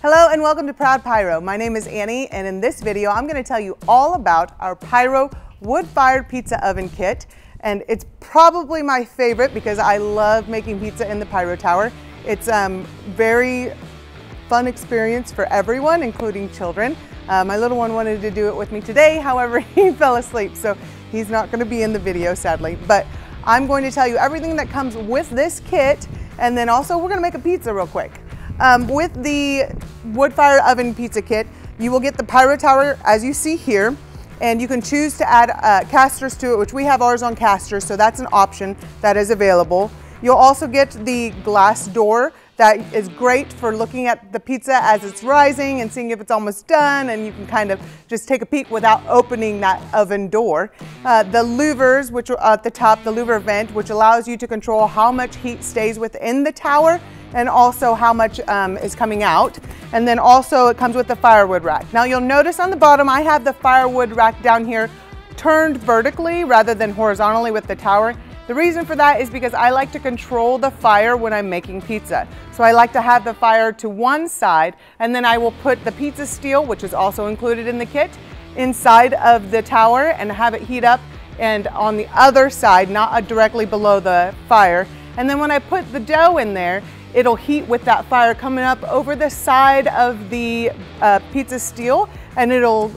Hello and welcome to Proud Pyro. My name is Annie, and in this video I'm going to tell you all about our Pyro wood-fired pizza oven kit. And it's probably my favorite because I love making pizza in the Pyro Tower. It's very fun experience for everyone, including children. My little one wanted to do it with me today, however he fell asleep, so he's not going to be in the video sadly. But I'm going to tell you everything that comes with this kit, and then also we're going to make a pizza real quick. With the wood-fired oven pizza kit, you will get the Pyro Tower as you see here, and you can choose to add casters to it, which we have ours on casters, so that's an option that is available. You'll also get the glass door that is great for looking at the pizza as it's rising and seeing if it's almost done, and you can kind of just take a peek without opening that oven door. The louvers, which are at the top, the louver vent, which allows you to control how much heat stays within the tower and also how much is coming out. And then also it comes with the firewood rack. Now you'll notice on the bottom I have the firewood rack down here turned vertically rather than horizontally with the tower. The reason for that is because I like to control the fire when I'm making pizza. So I like to have the fire to one side, and then I will put the pizza steel, which is also included in the kit, inside of the tower and have it heat up, and on the other side, not directly below the fire. And then when I put the dough in there, it'll heat with that fire coming up over the side of the pizza steel, and it'll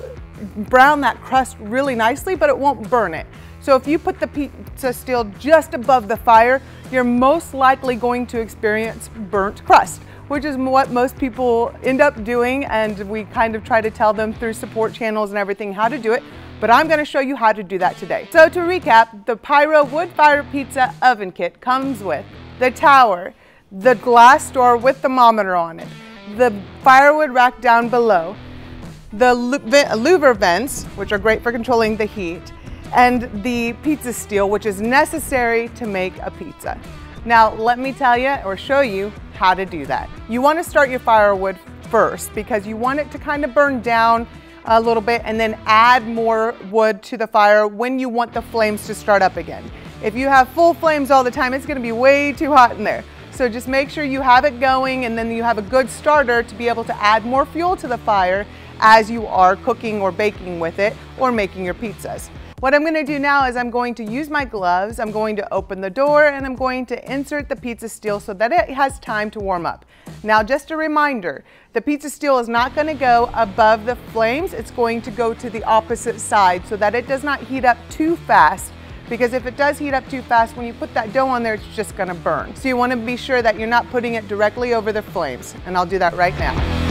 brown that crust really nicely, but it won't burn it. So if you put the pizza steel just above the fire, you're most likely going to experience burnt crust, which is what most people end up doing, and we kind of try to tell them through support channels and everything how to do it, but I'm going to show you how to do that today. So to recap, the Pyro wood-fired pizza oven kit comes with the tower, the glass door with thermometer on it, the firewood rack down below, the louver vents, which are great for controlling the heat, and the pizza steel, which is necessary to make a pizza. Now let me tell you or show you how to do that. You want to start your firewood first because you want it to kind of burn down a little bit and then add more wood to the fire when you want the flames to start up again. If you have full flames all the time, it's going to be way too hot in there. So just make sure you have it going, and then you have a good starter to be able to add more fuel to the fire as you are cooking or baking with it or making your pizzas. What I'm going to do now is I'm going to use my gloves, I'm going to open the door, and I'm going to insert the pizza steel so that it has time to warm up. Now just a reminder, the pizza steel is not going to go above the flames, it's going to go to the opposite side so that it does not heat up too fast, because if it does heat up too fast, when you put that dough on there, it's just going to burn. So you want to be sure that you're not putting it directly over the flames, and I'll do that right now.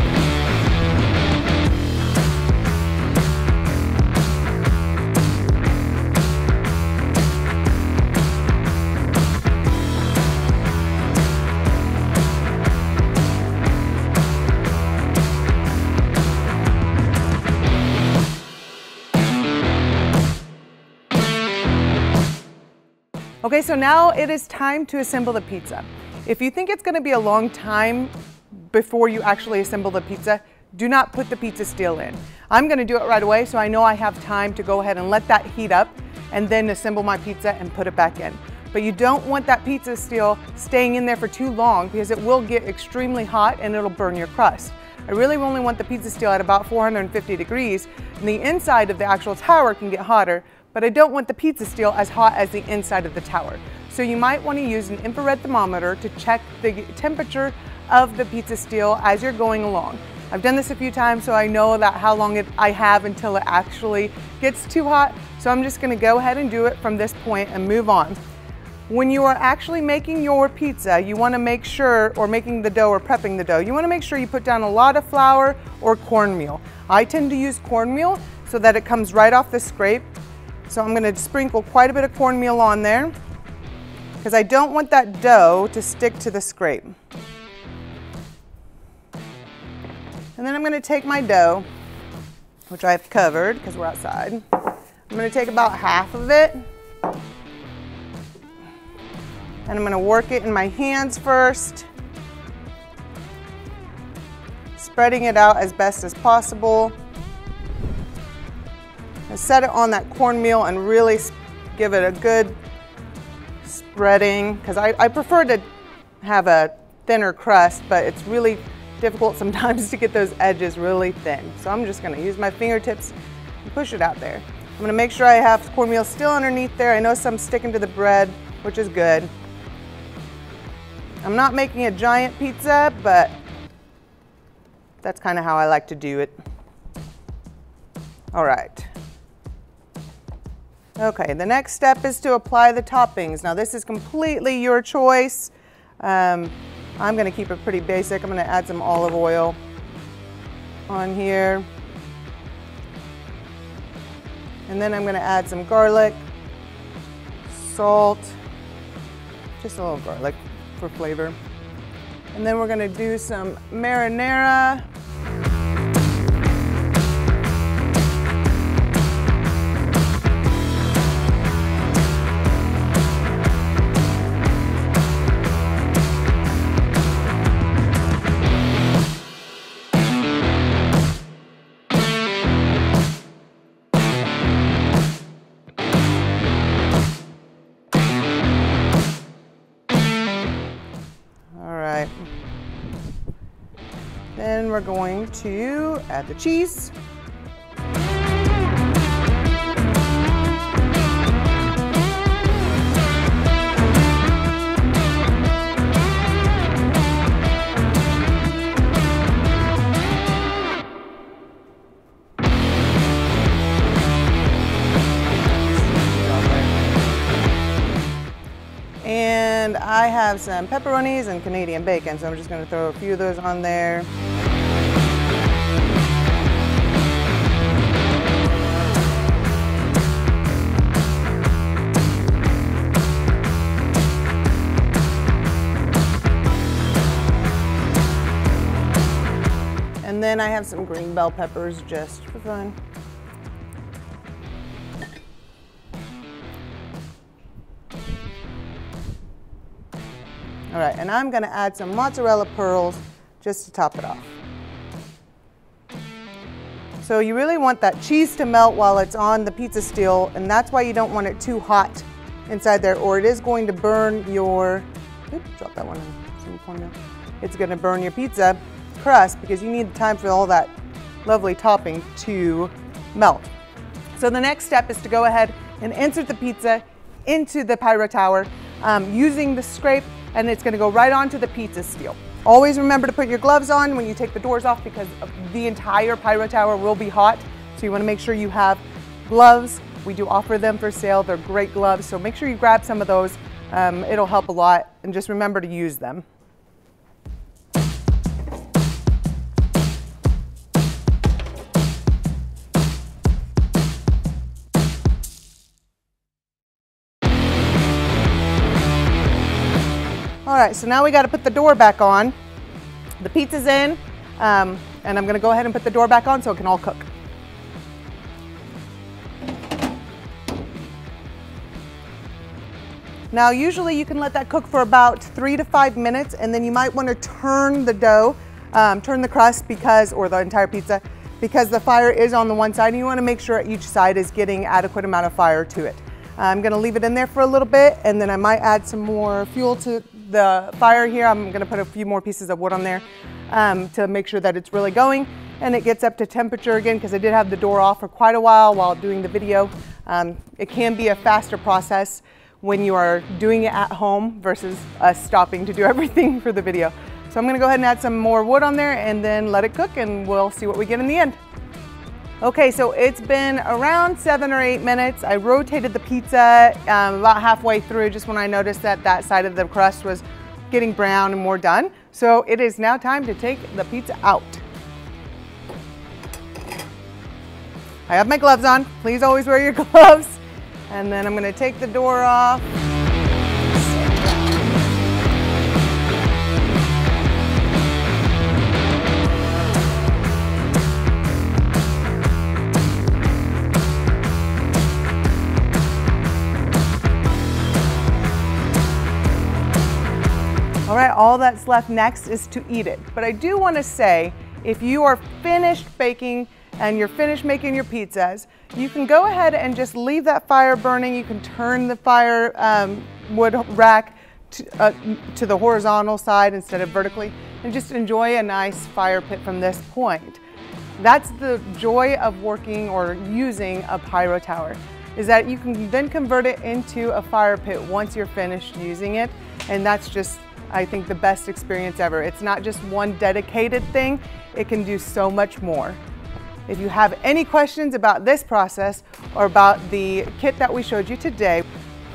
Okay, so now it is time to assemble the pizza. If you think it's going to be a long time before you actually assemble the pizza, do not put the pizza steel in. I'm going to do it right away so I know I have time to go ahead and let that heat up and then assemble my pizza and put it back in. But you don't want that pizza steel staying in there for too long because it will get extremely hot and it'll burn your crust. I really only want the pizza steel at about 450 degrees, and the inside of the actual tower can get hotter, but I don't want the pizza steel as hot as the inside of the tower. So you might want to use an infrared thermometer to check the temperature of the pizza steel as you're going along. I've done this a few times, so I know that how long I have until it actually gets too hot. So I'm just going to go ahead and do it from this point and move on. When you are actually making your pizza, you want to make sure, or making the dough or prepping the dough, you want to make sure you put down a lot of flour or cornmeal. I tend to use cornmeal so that it comes right off the scrape. So I'm going to sprinkle quite a bit of cornmeal on there because I don't want that dough to stick to the scrape. And then I'm going to take my dough, which I've covered because we're outside. I'm going to take about half of it, and I'm going to work it in my hands first, spreading it out as best as possible. And set it on that cornmeal and really give it a good spreading, because I prefer to have a thinner crust, but it's really difficult sometimes to get those edges really thin. So I'm just gonna use my fingertips and push it out there. I'm gonna make sure I have cornmeal still underneath there. I know some sticking to the bread, which is good. I'm not making a giant pizza, but that's kind of how I like to do it. All right. Okay, the next step is to apply the toppings. Now this is completely your choice. I'm gonna keep it pretty basic. I'm gonna add some olive oil on here. And then I'm gonna add some garlic, salt, just a little garlic for flavor. And then we're gonna do some marinara. Then we're going to add the cheese. And I have some pepperonis and Canadian bacon, so I'm just going to throw a few of those on there. And then I have some green bell peppers just for fun. All right, and I'm gonna add some mozzarella pearls just to top it off. So you really want that cheese to melt while it's on the pizza steel, and that's why you don't want it too hot inside there, or it is going to burn your, oops, drop that one in some corner. It's gonna burn your pizza crust because you need time for all that lovely topping to melt. So the next step is to go ahead and insert the pizza into the pyro tower using the scrape, and it's gonna go right onto the pizza steel. Always remember to put your gloves on when you take the doors off because the entire pyro tower will be hot. So you wanna make sure you have gloves. We do offer them for sale. They're great gloves, so make sure you grab some of those. It'll help a lot, and just remember to use them. All right, so now we got to put the door back on. The pizza's in, and I'm going to go ahead and put the door back on so it can all cook. Now, usually you can let that cook for about 3 to 5 minutes, and then you might want to turn the dough, turn the crust or the entire pizza, because the fire is on the one side, and you want to make sure each side is getting adequate amount of fire to it. I'm going to leave it in there for a little bit, and then I might add some more fuel to the fire here. I'm going to put a few more pieces of wood on there to make sure that it's really going, and it gets up to temperature again because I did have the door off for quite a while doing the video. It can be a faster process when you are doing it at home versus us stopping to do everything for the video. So I'm going to go ahead and add some more wood on there and then let it cook, and we'll see what we get in the end. Okay, so it's been around 7 or 8 minutes. I rotated the pizza about halfway through just when I noticed that that side of the crust was getting brown and more done. So it is now time to take the pizza out. I have my gloves on. Please always wear your gloves. And then I'm going to take the door off. All right, all that's left next is to eat it. But I do want to say, if you are finished baking and you're finished making your pizzas, you can go ahead and just leave that fire burning. You can turn the fire wood rack to the horizontal side instead of vertically. and just enjoy a nice fire pit from this point. That's the joy of working or using a pyro tower, is that you can then convert it into a fire pit once you're finished using it. And that's just, I think, the best experience ever. It's not just one dedicated thing, it can do so much more. If you have any questions about this process or about the kit that we showed you today,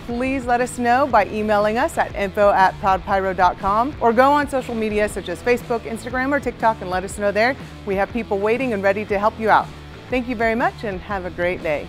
please let us know by emailing us at info@proudpyro.com or go on social media such as Facebook, Instagram, or TikTok and let us know there. We have people waiting and ready to help you out. Thank you very much and have a great day.